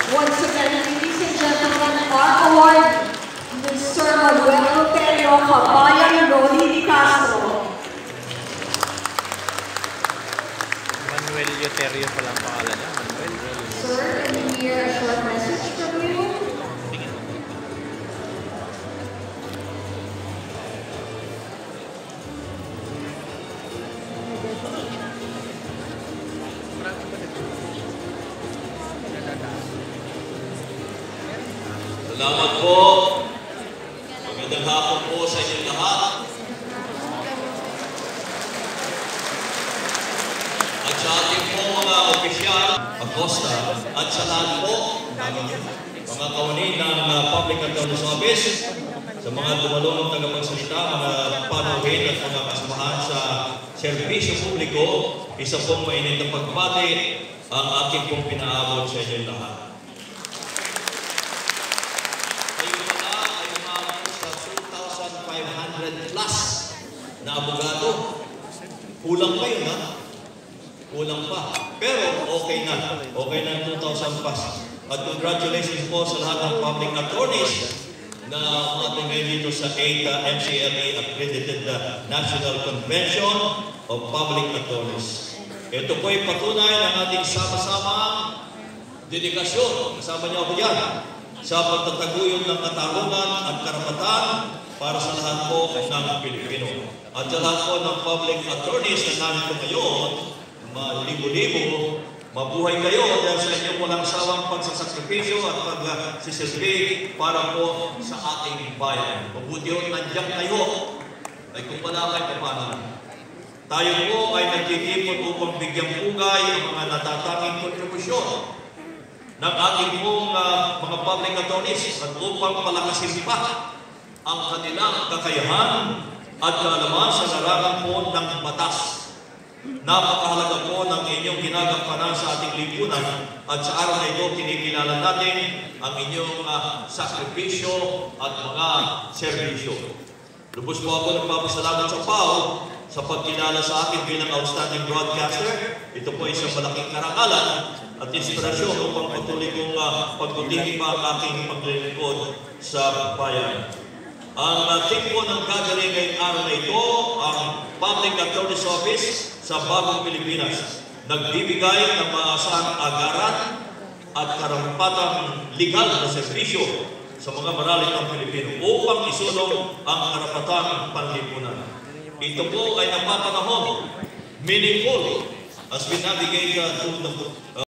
Once again, ladies and gentlemen, our award, Mr. Manuel Loterio Kabayan Loli Di Castro. Manuel Loterio pala ang pangalan niya. Manuel. Sir, can you hear a short message from you? Salamat po. Magandang hapon po sa inyong lahat. At sa ating po mga opisyal, Acosta, at sa lahat po ng mga kaunin ng Public Attorney's Office, sa mga dumalong tagapagsalita, mga panuhin at mga kasamahan sa serbisyo publiko, isa pong mainit na pagbati ang aking pong pinaabot sa inyong lahat. Plus na abogado. Kulang pa yun, ha? Kulang pa. Pero okay na. Okay na 2,000 plus. At congratulations po sa lahat ng public attorneys na ating ngayon dito sa 8 MCLA accredited National Convention of Public Attorneys. Ito po ay patunay ng ating sama-samang dedikasyon. Kasama niyo ako yan sa pagtataguyod ng katarungan at karapatan para sa lahat po ng Pilipino. At sa lahat po ng public attorneys na narito ngayon, libo-libo, mabuhay kayo dahil sa inyong walang sawang pagsasakripisyo at pagsisilbi para po sa ating bayan. Mabuti yun, nandiyan kayo. Ay kung wala kayo, paano? Tayo po ay nagtitipon upang bigyang pugay ang mga natatanging kontribusyon ng ating pong mga public attorneys at upang palakasin pa ang kanilang kakayahan at kaalaman sa larangan po ng batas. Napakahalaga po ng inyong ginagampanan sa ating lipunan at sa araw na ito kinikilala natin ang inyong sakripisyo at mga serbisyo. Lubos po ako nagpapasalamat sa PAO sa pagkilala sa akin bilang outstanding broadcaster. Ito po ay isang malaking karangalan at inspirasyon upang patuloy kong pagbutihin pa ang aking paglilingkod sa bayan. Ang team po ng gathering ngayong araw na ito, ang Public Attorney's Office sa Bagong Pilipinas, nagbibigay ng maasahang agaran at karampatang legal na serbisyo sa mga maralit ng Pilipino upang isulong ang karapatang panlipunan. Ito po ay napapanahon, meaningful, as we navigate through the